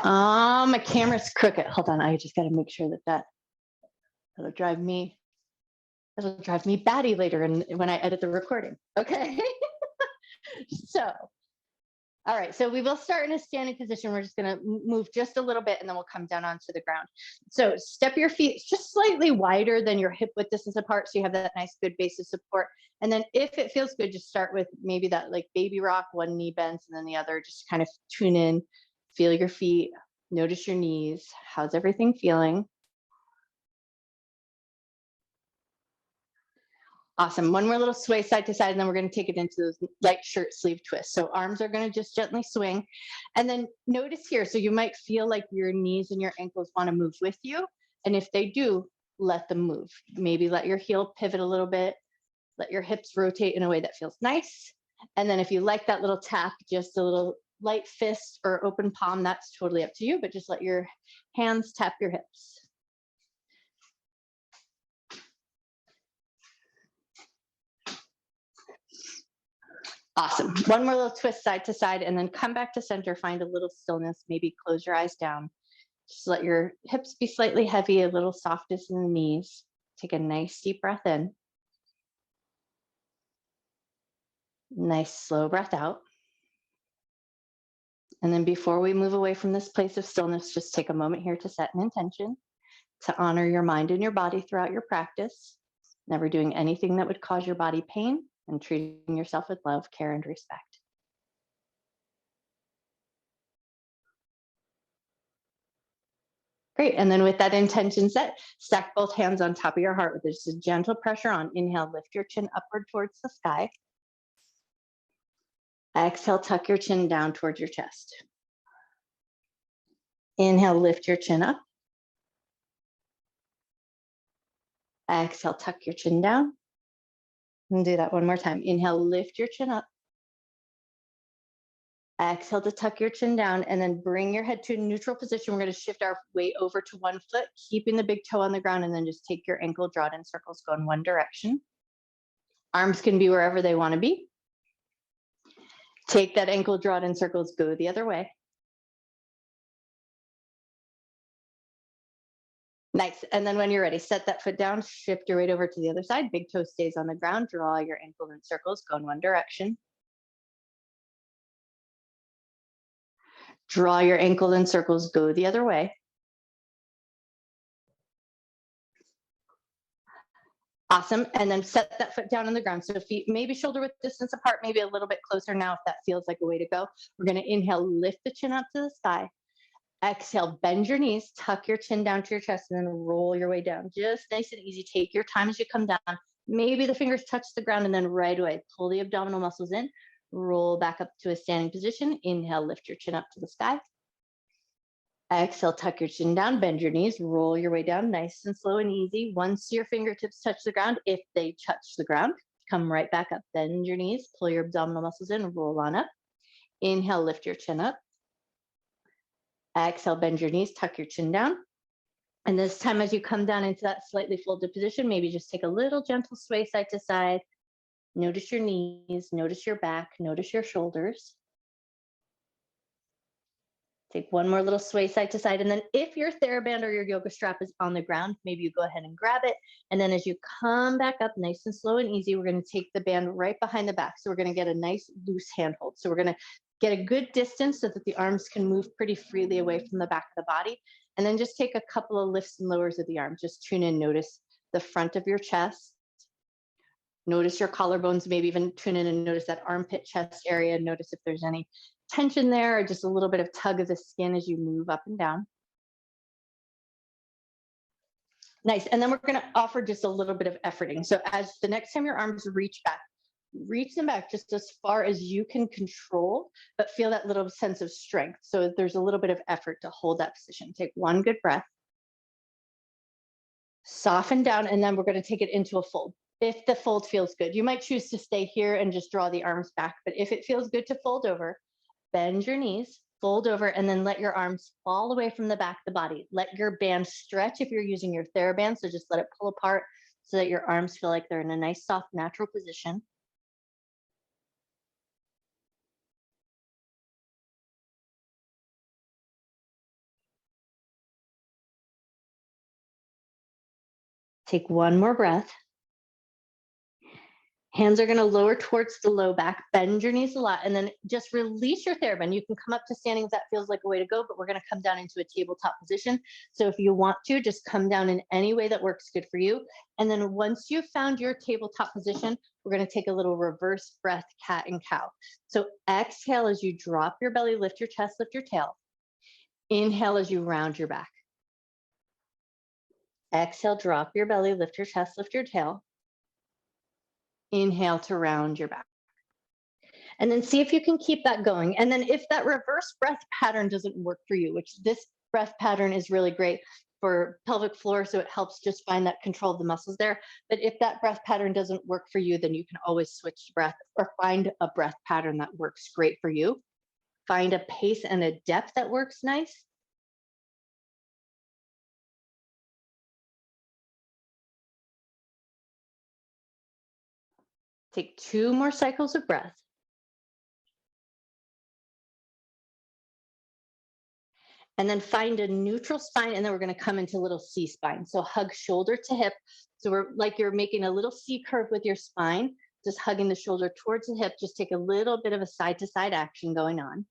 My camera's crooked. Hold on, I just got to make sure that'll drive me it'll drive me batty later and when I edit the recording. Okay. So, all right. So we will start in a standing position. We're just going to move just a little bit and then we'll come down onto the ground. So step your feet just slightly wider than your hip width distance apart. So you have that nice good base of support. And then if it feels good, just start with maybe that like baby rock, one knee bends and then the other, just kind of tune in, feel your feet, notice your knees. How's everything feeling? Awesome. One more little sway side to side, and then we're going to take it into those light shirt sleeve twists. So arms are going to just gently swing. And then notice here, so you might feel like your knees and your ankles want to move with you. And if they do, let them move. Maybe let your heel pivot a little bit, let your hips rotate in a way that feels nice. And then if you like that little tap, just a little light fist or open palm, that's totally up to you, but just let your hands tap your hips. Awesome. One more little twist side to side and then come back to center, find a little stillness, maybe close your eyes down. Just let your hips be slightly heavy, a little softness in the knees. Take a nice deep breath in. Nice slow breath out. And then before we move away from this place of stillness, just take a moment here to set an intention to honor your mind and your body throughout your practice, never doing anything that would cause your body pain, and treating yourself with love, care, and respect. Great. And then with that intention set, stack both hands on top of your heart with just a gentle pressure on. Inhale, lift your chin upward towards the sky. Exhale, tuck your chin down towards your chest. Inhale, lift your chin up. Exhale, tuck your chin down. And do that one more time. Inhale, lift your chin up. Exhale to tuck your chin down and then bring your head to a neutral position. We're going to shift our weight over to one foot, keeping the big toe on the ground, and then just take your ankle, draw it in circles, go in one direction. Arms can be wherever they want to be. Take that ankle, draw it in circles, go the other way. Nice. And then when you're ready, set that foot down, shift your weight over to the other side. Big toe stays on the ground. Draw your ankle in circles, go in one direction. Draw your ankle in circles, go the other way. Awesome. And then set that foot down on the ground. So feet maybe shoulder width distance apart, maybe a little bit closer now if that feels like a way to go. We're going to inhale, lift the chin up to the sky. Exhale, bend your knees, tuck your chin down to your chest, and then roll your way down. Just nice and easy. Take your time as you come down. Maybe the fingers touch the ground, and then right away, pull the abdominal muscles in. Roll back up to a standing position. Inhale, lift your chin up to the sky. Exhale, tuck your chin down, bend your knees, roll your way down, nice and slow and easy. Once your fingertips touch the ground, if they touch the ground, come right back up, bend your knees, pull your abdominal muscles in, roll on up. Inhale, lift your chin up. Exhale, bend your knees, tuck your chin down. And this time as you come down into that slightly folded position, maybe just take a little gentle sway side to side. Notice your knees, notice your back, notice your shoulders. Take one more little sway side to side. And then if your TheraBand or your yoga strap is on the ground, maybe you go ahead and grab it. And then as you come back up nice and slow and easy, we're going to take the band right behind the back. So we're going to get a nice loose handhold. So we're going to get a good distance so that the arms can move pretty freely away from the back of the body. And then just take a couple of lifts and lowers of the arms. Just tune in, notice the front of your chest. Notice your collarbones, maybe even tune in and notice that armpit chest area. Notice if there's any tension there or just a little bit of tug of the skin as you move up and down. Nice. And then we're going to offer just a little bit of efforting. So as the next time your arms reach them back just as far as you can control, but feel that little sense of strength. So there's a little bit of effort to hold that position. Take one good breath. Soften down, and then we're going to take it into a fold. If the fold feels good, you might choose to stay here and just draw the arms back. But if it feels good to fold over, bend your knees, fold over, and then let your arms fall away from the back of the body. Let your band stretch if you're using your TheraBand. So just let it pull apart so that your arms feel like they're in a nice, soft, natural position. Take one more breath. Hands are going to lower towards the low back, bend your knees a lot, and then just release your TheraBand. You can come up to standing if that feels like a way to go, but we're going to come down into a tabletop position. So if you want to, just come down in any way that works good for you. And then once you've found your tabletop position, we're going to take a little reverse breath, cat and cow. So exhale as you drop your belly, lift your chest, lift your tail. Inhale as you round your back. Exhale, drop your belly, lift your chest, lift your tail. Inhale to round your back. And then see if you can keep that going. And then if that reverse breath pattern doesn't work for you, which this breath pattern is really great for pelvic floor, so it helps just find that control of the muscles there. But if that breath pattern doesn't work for you, then you can always switch breath or find a breath pattern that works great for you. Find a pace and a depth that works nice. Take 2 more cycles of breath. And then find a neutral spine, and then we're going to come into little C spine. So hug shoulder to hip. So we're like you're making a little C curve with your spine, just hugging the shoulder towards the hip. Just take a little bit of a side to side action going on.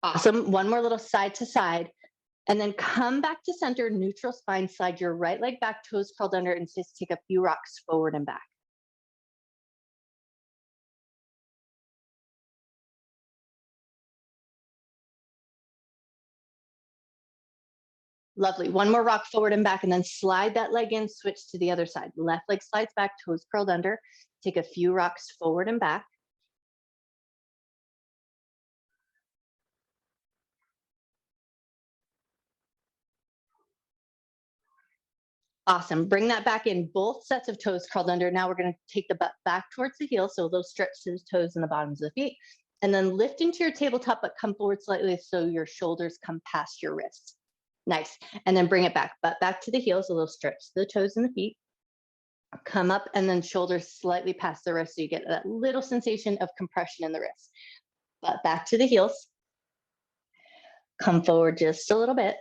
Awesome. One more little side to side. And then come back to center, neutral spine, slide your right leg back, toes curled under, and just take a few rocks forward and back. Lovely. One more rock forward and back, and then slide that leg in, switch to the other side. Left leg slides back, toes curled under. Take a few rocks forward and back. Awesome. Bring that back in, both sets of toes curled under. Now we're going to take the butt back towards the heel, so those stretch to the toes and the bottoms of the feet. And then lift into your tabletop, but come forward slightly so your shoulders come past your wrists. Nice. And then bring it back, butt back to the heel, so they'll stretch to the toes and the feet. Come up and then shoulders slightly past the wrist so you get that little sensation of compression in the wrist. Butt back to the heels. Come forward just a little bit.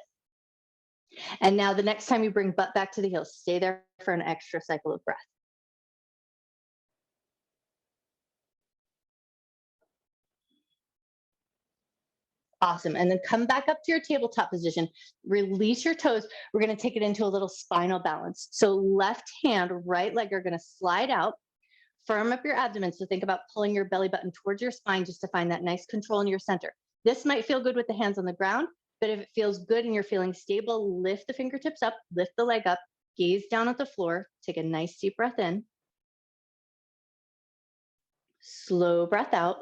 And now the next time you bring butt back to the heels, stay there for an extra cycle of breath. Awesome. And then come back up to your tabletop position. Release your toes. We're going to take it into a little spinal balance. So left hand, right leg are going to slide out. Firm up your abdomen. So think about pulling your belly button towards your spine just to find that nice control in your center. This might feel good with the hands on the ground, but if it feels good and you're feeling stable, lift the fingertips up, lift the leg up, gaze down at the floor, take a nice deep breath in. Slow breath out.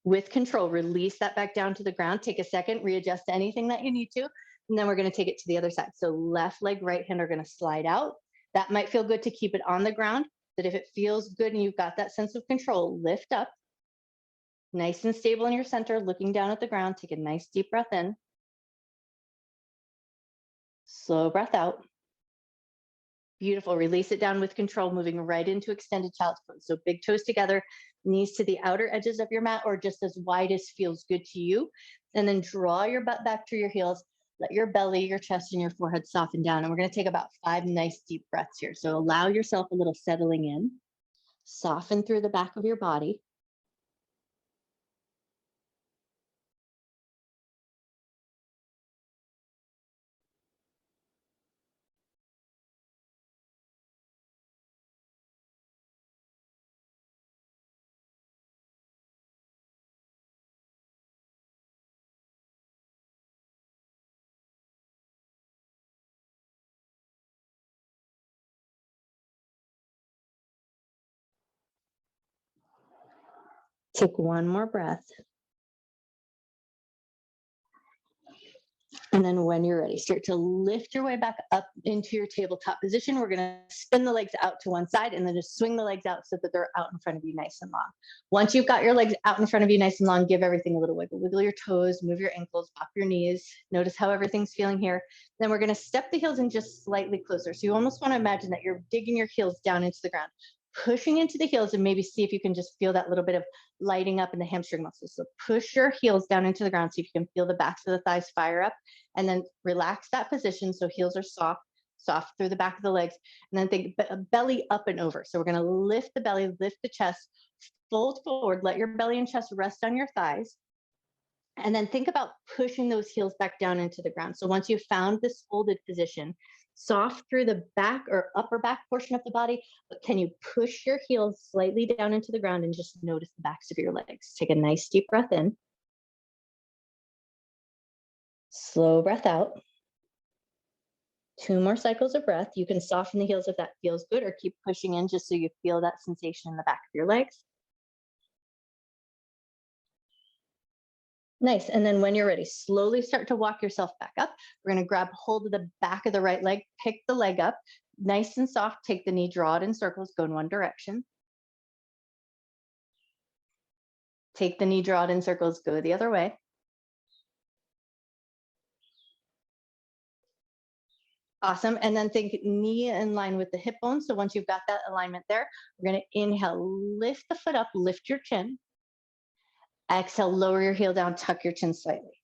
With control, release that back down to the ground. Take a second, readjust anything that you need to, and then we're going to take it to the other side. So left leg, right hand are going to slide out. That might feel good to keep it on the ground, but if it feels good and you've got that sense of control, lift up. Nice and stable in your center, looking down at the ground. Take a nice deep breath in. Slow breath out. Beautiful. Release it down with control, moving right into extended child's pose. So big toes together, knees to the outer edges of your mat or just as wide as feels good to you. And then draw your butt back to your heels. Let your belly, your chest, and your forehead soften down. And we're going to take about 5 nice deep breaths here. So allow yourself a little settling in. Soften through the back of your body. Take one more breath. And then when you're ready, start to lift your way back up into your tabletop position. We're going to spin the legs out to one side and then just swing the legs out so that they're out in front of you nice and long. Once you've got your legs out in front of you nice and long, give everything a little wiggle. Wiggle your toes, move your ankles, pop your knees. Notice how everything's feeling here. Then we're going to step the heels in just slightly closer. So you almost want to imagine that you're digging your heels down into the ground. pushing into the heels, and maybe see if you can just feel that little bit of lighting up in the hamstring muscles. So push your heels down into the ground, see if you can feel the backs of the thighs fire up, and then relax that position so heels are soft through the back of the legs. And then think belly up and over. So we're going to lift the belly, lift the chest, fold forward, let your belly and chest rest on your thighs. And then think about pushing those heels back down into the ground. So once you've found this folded position, soft through the back or upper back portion of the body, but can you push your heels slightly down into the ground and just notice the backs of your legs? Take a nice deep breath in. Slow breath out. 2 more cycles of breath. You can soften the heels if that feels good, or keep pushing in just so you feel that sensation in the back of your legs. Nice. And then when you're ready, slowly start to walk yourself back up. We're going to grab hold of the back of the right leg, pick the leg up, nice and soft. Take the knee, draw it in circles, go in one direction. Take the knee, draw it in circles, go the other way. Awesome. And then think knee in line with the hip bone. So once you've got that alignment there, we're going to inhale, lift the foot up, lift your chin. Exhale, lower your heel down, tuck your chin slightly.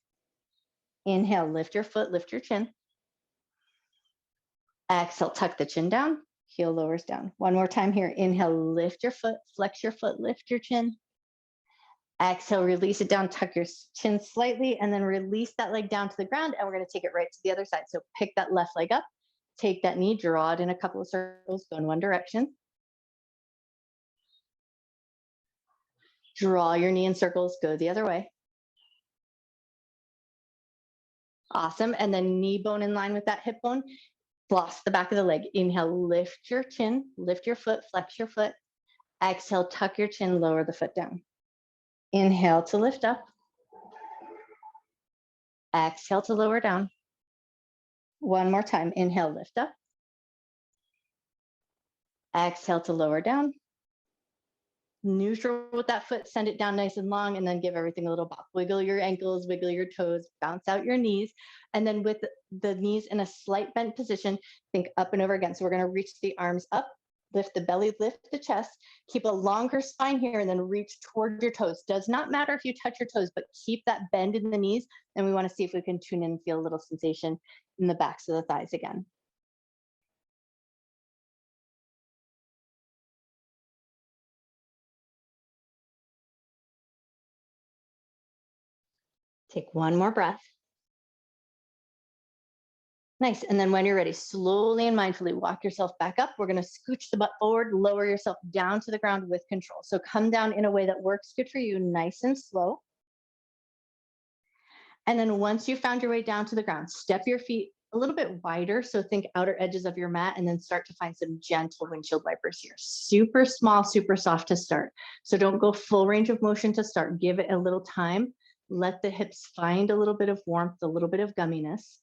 Inhale, lift your foot, lift your chin. Exhale, tuck the chin down, heel lowers down. One more time here. Inhale, lift your foot, flex your foot, lift your chin. Exhale, release it down, tuck your chin slightly, and then release that leg down to the ground. And we're going to take it right to the other side. So pick that left leg up, take that knee, draw it in a couple of circles, go in one direction. Draw your knee in circles, go the other way. Awesome. And then knee bone in line with that hip bone. Floss the back of the leg. Inhale, lift your chin, lift your foot, flex your foot. Exhale, tuck your chin, lower the foot down. Inhale to lift up. Exhale to lower down. One more time. Inhale, lift up. Exhale to lower down. Neutral with that foot, send it down nice and long, and then give everything a little bop. Wiggle your ankles, wiggle your toes, bounce out your knees. And then with the knees in a slight bent position, think up and over again. So we're going to reach the arms up, lift the belly, lift the chest, keep a longer spine here, and then reach toward your toes. Does not matter if you touch your toes, but keep that bend in the knees. And we want to see if we can tune in and feel a little sensation in the backs of the thighs again. Take one more breath. Nice. And then when you're ready, slowly and mindfully walk yourself back up. We're going to scooch the butt forward, lower yourself down to the ground with control. So come down in a way that works good for you, nice and slow. And then once you found your way down to the ground, step your feet a little bit wider. So think outer edges of your mat, and then start to find some gentle windshield wipers here. Super small, super soft to start. So don't go full range of motion to start. Give it a little time. Let the hips find a little bit of warmth, a little bit of gumminess.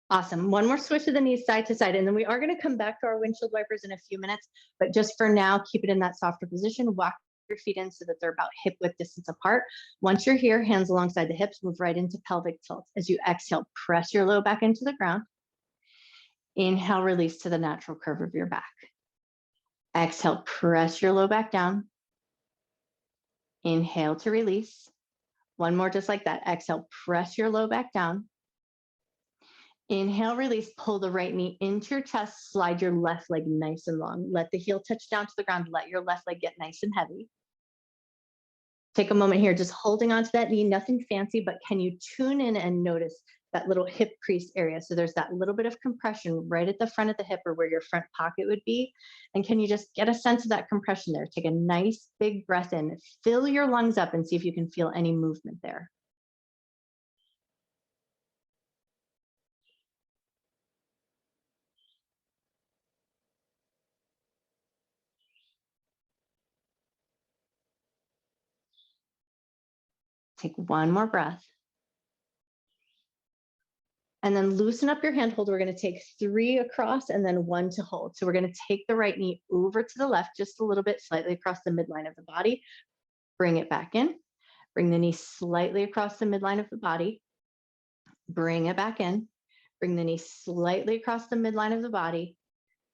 Awesome. One more switch of the knees side to side, and then we are going to come back to our windshield wipers in a few minutes. But just for now, keep it in that softer position. Walk your feet in so that they're about hip width distance apart. Once you're here, hands alongside the hips, move right into pelvic tilt. As you exhale, press your low back into the ground. Inhale, release to the natural curve of your back. Exhale, press your low back down. Inhale to release. One more just like that. Exhale, press your low back down. Inhale, release, pull the right knee into your chest, slide your left leg nice and long. Let the heel touch down to the ground. Let your left leg get nice and heavy. Take a moment here, just holding onto that knee, nothing fancy, but can you tune in and notice that little hip crease area? So there's that little bit of compression right at the front of the hip, or where your front pocket would be. And can you just get a sense of that compression there? Take a nice big breath in, fill your lungs up, and see if you can feel any movement there. Take one more breath. And then loosen up your hand hold. We're going to take 3 across and then 1 to hold. So we're going to take the right knee over to the left, just a little bit, slightly across the midline of the body. Bring it back in. Bring the knee slightly across the midline of the body. Bring it back in. Bring the knee slightly across the midline of the body.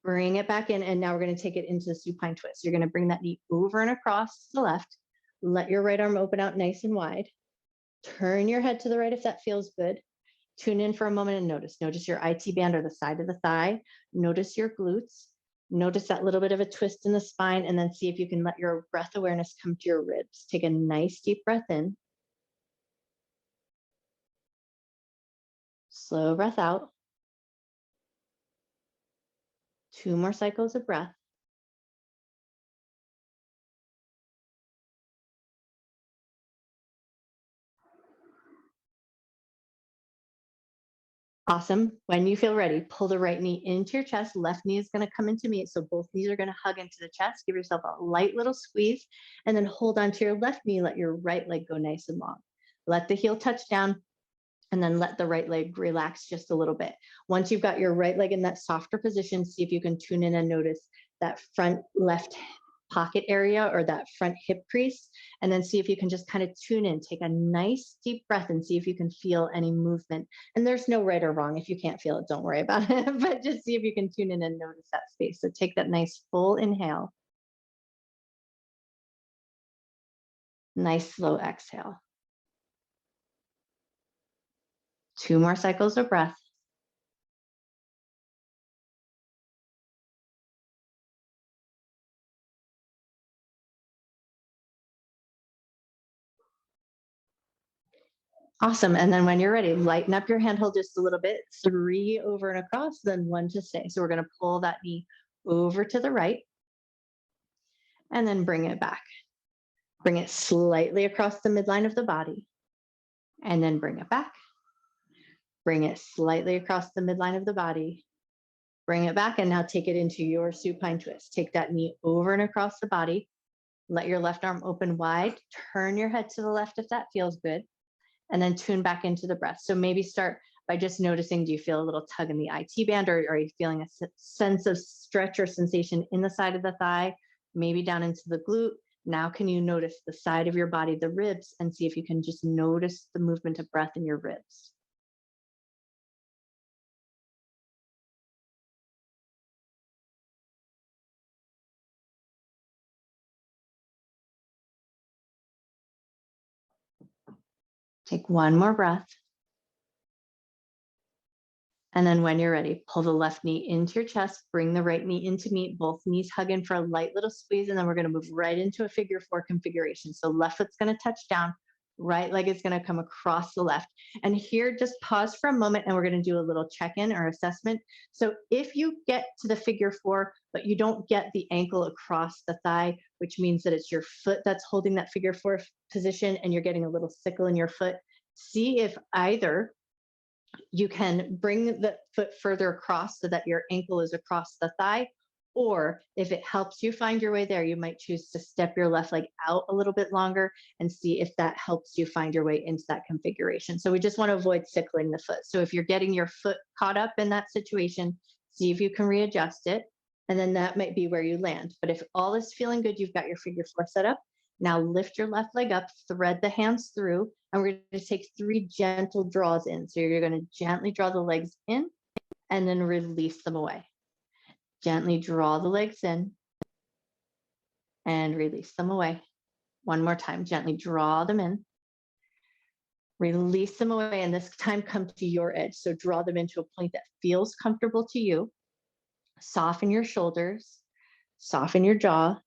Bring it back in. And now we're going to take it into the supine twist. You're going to bring that knee over and across to the left. Let your right arm open out nice and wide. Turn your head to the right if that feels good. Tune in for a moment and notice. Notice your IT band or the side of the thigh. Notice your glutes. Notice that little bit of a twist in the spine, and then see if you can let your breath awareness come to your ribs. Take a nice deep breath in. Slow breath out. 2 more cycles of breath. Awesome. When you feel ready, pull the right knee into your chest. Left knee is going to come into meet. So both knees are going to hug into the chest. Give yourself a light little squeeze and then hold onto your left knee. Let your right leg go nice and long. Let the heel touch down and then let the right leg relax just a little bit. Once you've got your right leg in that softer position, see if you can tune in and notice that front left pocket area or that front hip crease, and then see if you can just kind of tune in, take a nice deep breath and see if you can feel any movement. And there's no right or wrong. If you can't feel it, don't worry about it, but just see if you can tune in and notice that space. So take that nice full inhale. Nice slow exhale. 2 more cycles of breath. Awesome. And then when you're ready, lighten up your handhold just a little bit. 3 over and across, then 1 to stay. So we're going to pull that knee over to the right and then bring it back. Bring it slightly across the midline of the body and then bring it back. Bring it slightly across the midline of the body. Bring it back and now take it into your supine twist. Take that knee over and across the body. Let your left arm open wide. Turn your head to the left if that feels good. And then tune back into the breath. So maybe start by just noticing, do you feel a little tug in the IT band, or are you feeling a sense of stretch or sensation in the side of the thigh, maybe down into the glute? Now can you notice the side of your body, the ribs, and see if you can just notice the movement of breath in your ribs. Take 1 more breath. And then when you're ready, pull the left knee into your chest, bring the right knee into meet, both knees hug in for a light little squeeze, and then we're going to move right into a figure 4 configuration. So left foot's going to touch down, right leg is going to come across the left. And here, just pause for a moment, and we're going to do a little check-in or assessment. So if you get to the figure 4, but you don't get the ankle across the thigh, which means that it's your foot that's holding that figure 4 position, and you're getting a little sickle in your foot, see if either you can bring the foot further across so that your ankle is across the thigh, or if it helps you find your way there, you might choose to step your left leg out a little bit longer and see if that helps you find your way into that configuration. So we just want to avoid sickling the foot. So if you're getting your foot caught up in that situation, see if you can readjust it, and then that might be where you land. But if all is feeling good, you've got your figure 4 set up. Now lift your left leg up, thread the hands through, and we're going to take 3 gentle draws in. So you're going to gently draw the legs in and then release them away. Gently draw the legs in and release them away. One more time, gently draw them in, release them away, and this time come to your edge. So draw them into a point that feels comfortable to you. Soften your shoulders, soften your jaw.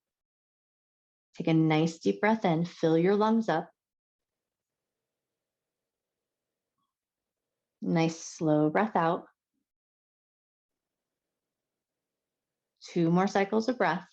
Take a nice deep breath in, fill your lungs up. Nice slow breath out. 2 more cycles of breath.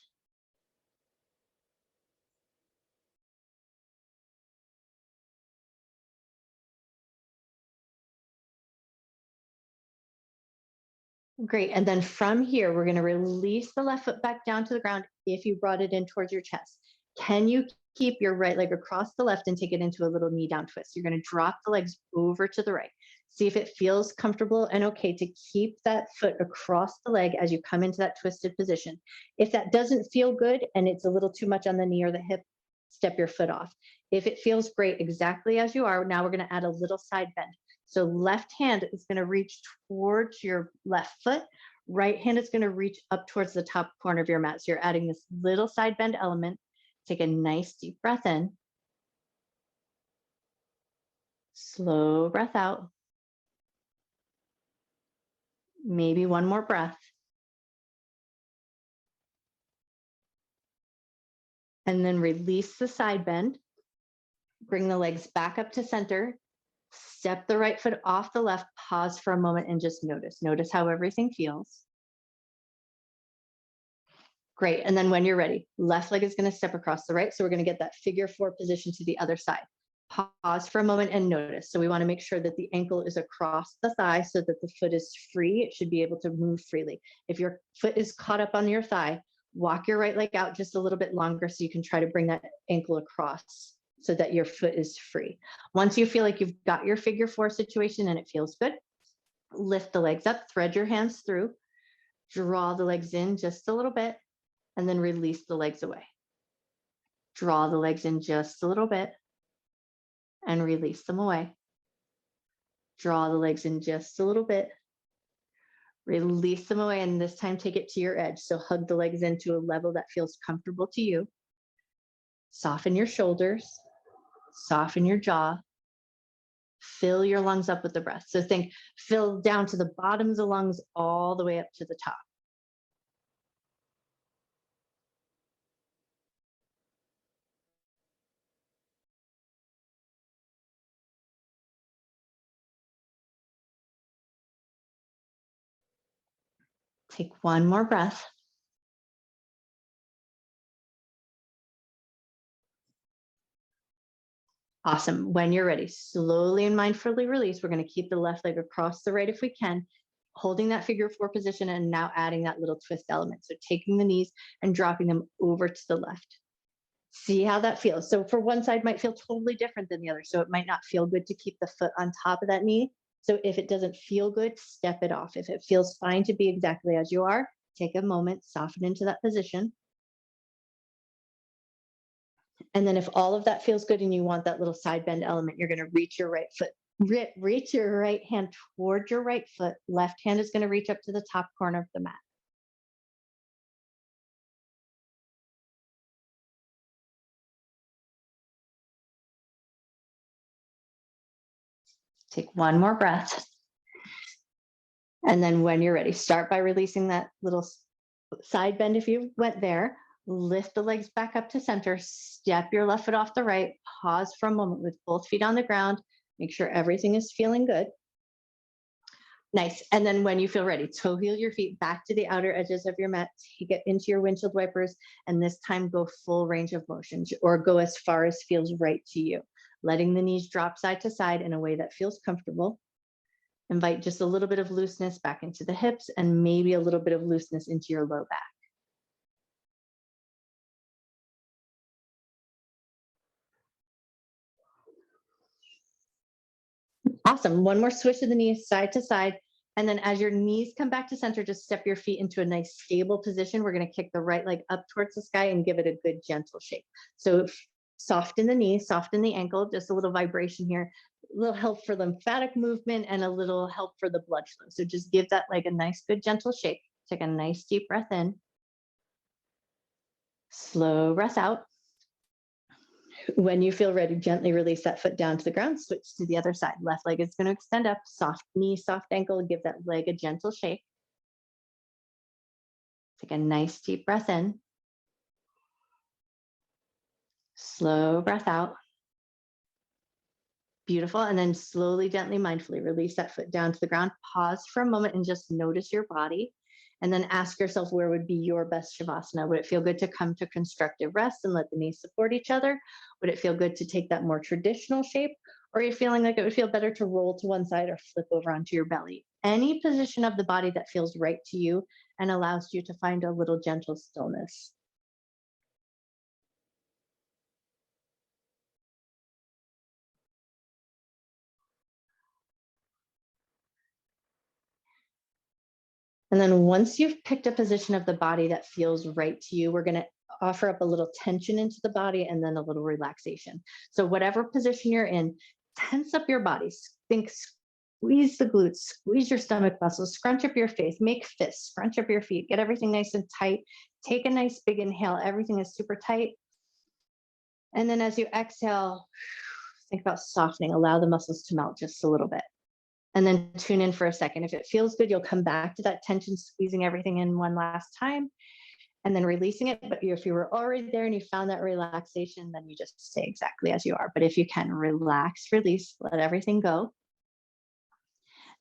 Great. And then from here, we're going to release the left foot back down to the ground if you brought it in towards your chest. Can you keep your right leg across the left and take it into a little knee down twist? You're going to drop the legs over to the right. See if it feels comfortable and okay to keep that foot across the leg as you come into that twisted position. If that doesn't feel good and it's a little too much on the knee or the hip, step your foot off. If it feels great exactly as you are, now we're going to add a little side bend. So left hand is going to reach towards your left foot. Right hand is going to reach up towards the top corner of your mat. So you're adding this little side bend element. Take a nice deep breath in. Slow breath out. Maybe one more breath. And then release the side bend. Bring the legs back up to center. Step the right foot off the left. Pause for a moment and just notice. Notice how everything feels. Great. And then when you're ready, left leg is going to step across the right. So we're going to get that figure 4 position to the other side. Pause for a moment and notice. So we want to make sure that the ankle is across the thigh so that the foot is free. It should be able to move freely. If your foot is caught up on your thigh, walk your right leg out just a little bit longer so you can try to bring that ankle across so that your foot is free. Once you feel like you've got your figure 4 situation and it feels good, lift the legs up, thread your hands through, draw the legs in just a little bit, and then release the legs away. Draw the legs in just a little bit and release them away. Draw the legs in just a little bit, release them away, and this time take it to your edge. So hug the legs into a level that feels comfortable to you. Soften your shoulders, soften your jaw, fill your lungs up with the breath. So think, fill down to the bottoms of the lungs all the way up to the top. Take one more breath. Awesome. When you're ready, slowly and mindfully release. We're going to keep the left leg across the right if we can, holding that figure 4 position and now adding that little twist element. So taking the knees and dropping them over to the left. See how that feels. So for one side might feel totally different than the other. So it might not feel good to keep the foot on top of that knee. So if it doesn't feel good, step it off. If it feels fine to be exactly as you are, take a moment, soften into that position. And then if all of that feels good and you want that little side bend element, you're going to reach your right foot, reach your right hand toward your right foot. Left hand is going to reach up to the top corner of the mat. Take one more breath. And then when you're ready, start by releasing that little side bend if you went there. Lift the legs back up to center. Step your left foot off the right. Pause for a moment with both feet on the ground. Make sure everything is feeling good. Nice. And then when you feel ready, toe heel your feet back to the outer edges of your mat. Take it into your windshield wipers. And this time go full range of motion or go as far as feels right to you. Letting the knees drop side to side in a way that feels comfortable. Invite just a little bit of looseness back into the hips and maybe a little bit of looseness into your low back. Awesome. One more switch of the knees side to side. And then as your knees come back to center, just step your feet into a nice stable position. We're going to kick the right leg up towards the sky and give it a good gentle shake. So soften the knee, soften the ankle, just a little vibration here, a little help for lymphatic movement and a little help for the blood flow. So just give that leg a nice, good, gentle shake. Take a nice deep breath in. Slow breath out. When you feel ready, gently release that foot down to the ground, switch to the other side. Left leg is going to extend up, soft knee, soft ankle, give that leg a gentle shake. Take a nice deep breath in. Slow breath out. Beautiful. And then slowly, gently, mindfully release that foot down to the ground. Pause for a moment and just notice your body. And then ask yourself, where would be your best Shavasana? Would it feel good to come to constructive rest and let the knees support each other? Would it feel good to take that more traditional shape? Or are you feeling like it would feel better to roll to one side or flip over onto your belly? Any position of the body that feels right to you and allows you to find a little gentle stillness. And then once you've picked a position of the body that feels right to you, we're going to offer up a little tension into the body and then a little relaxation. So whatever position you're in, tense up your body. Think, squeeze the glutes, squeeze your stomach muscles, scrunch up your face, make fists, scrunch up your feet, get everything nice and tight. Take a nice big inhale. Everything is super tight. And then as you exhale, think about softening. Allow the muscles to melt just a little bit. And then tune in for a second. If it feels good, you'll come back to that tension, squeezing everything in one last time and then releasing it. But if you were already there and you found that relaxation, then you just stay exactly as you are. But if you can, relax, release, let everything go.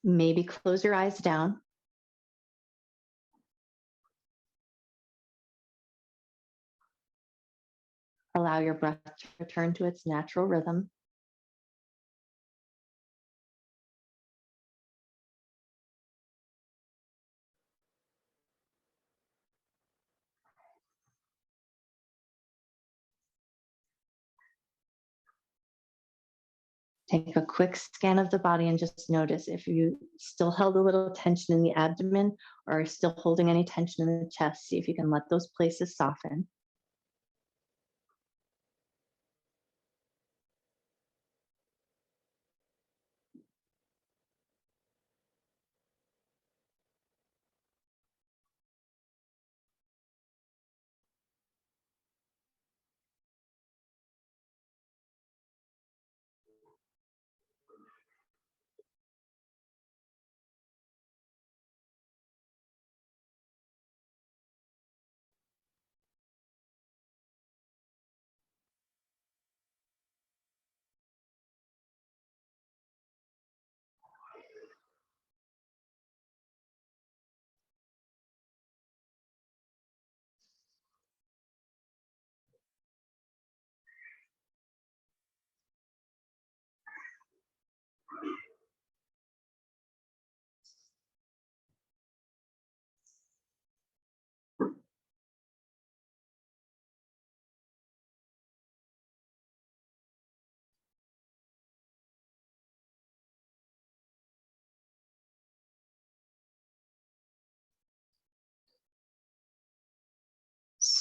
Maybe close your eyes down. Allow your breath to return to its natural rhythm. Take a quick scan of the body and just notice if you still held a little tension in the abdomen or are still holding any tension in the chest. See if you can let those places soften.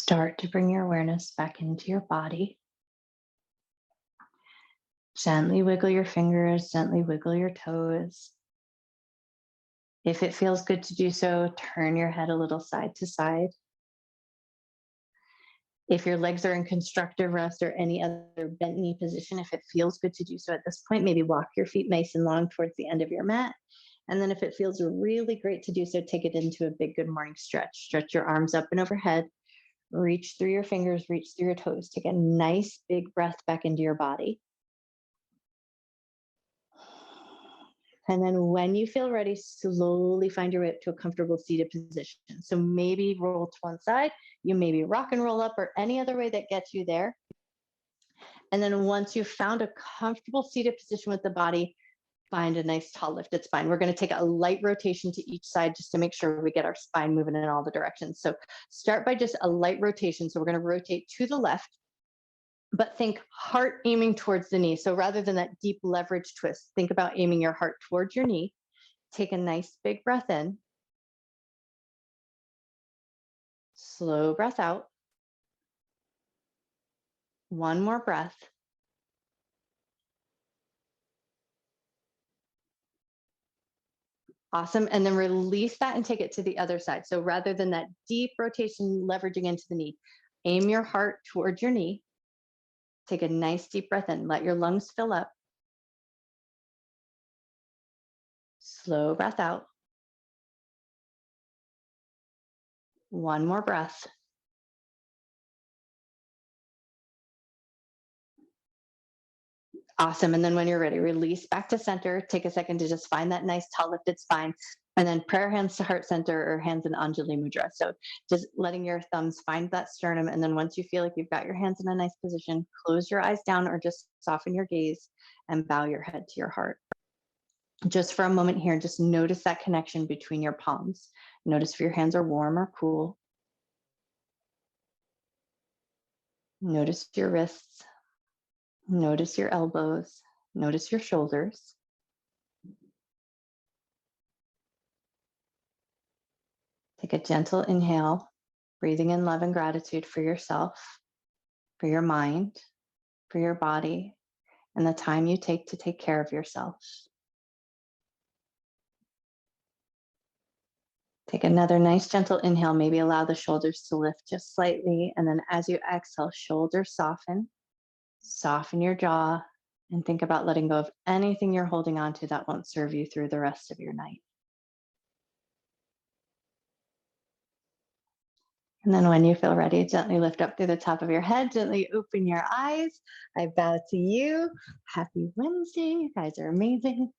Start to bring your awareness back into your body. Gently wiggle your fingers, gently wiggle your toes. If it feels good to do so, turn your head a little side to side. If your legs are in constructive rest or any other bent knee position, if it feels good to do so at this point, maybe walk your feet nice and long towards the end of your mat. And then if it feels really great to do so, take it into a big good morning stretch. Stretch your arms up and overhead. Reach through your fingers, reach through your toes. Take a nice big breath back into your body. And then when you feel ready, slowly find your way up to a comfortable seated position. So maybe roll to one side, you maybe rock and roll up or any other way that gets you there. And then once you've found a comfortable seated position with the body, find a nice tall lifted spine. We're going to take a light rotation to each side just to make sure we get our spine moving in all the directions. So start by just a light rotation. So we're going to rotate to the left, but think heart aiming towards the knee. So rather than that deep leverage twist, think about aiming your heart towards your knee. Take a nice big breath in. Slow breath out. One more breath. Awesome. And then release that and take it to the other side. So rather than that deep rotation leveraging into the knee, aim your heart towards your knee. Take a nice deep breath in. Let your lungs fill up. Slow breath out. One more breath. Awesome. And then when you're ready, release back to center. Take a second to just find that nice tall lifted spine. And then prayer hands to heart center or hands in Anjali Mudra. So just letting your thumbs find that sternum. And then once you feel like you've got your hands in a nice position, close your eyes down or just soften your gaze and bow your head to your heart. Just for a moment here, just notice that connection between your palms. Notice if your hands are warm or cool. Notice your wrists. Notice your elbows. Notice your shoulders. Take a gentle inhale Breathing in love and gratitude for yourself, for your mind, for your body, and the time you take to take care of yourself. Take another nice gentle inhale. Maybe allow the shoulders to lift just slightly. And then as you exhale, shoulders soften, soften your jaw, and think about letting go of anything you're holding on to that won't serve you through the rest of your night. And then when you feel ready, gently lift up through the top of your head, gently open your eyes. I bow to you. Happy Wednesday. You guys are amazing.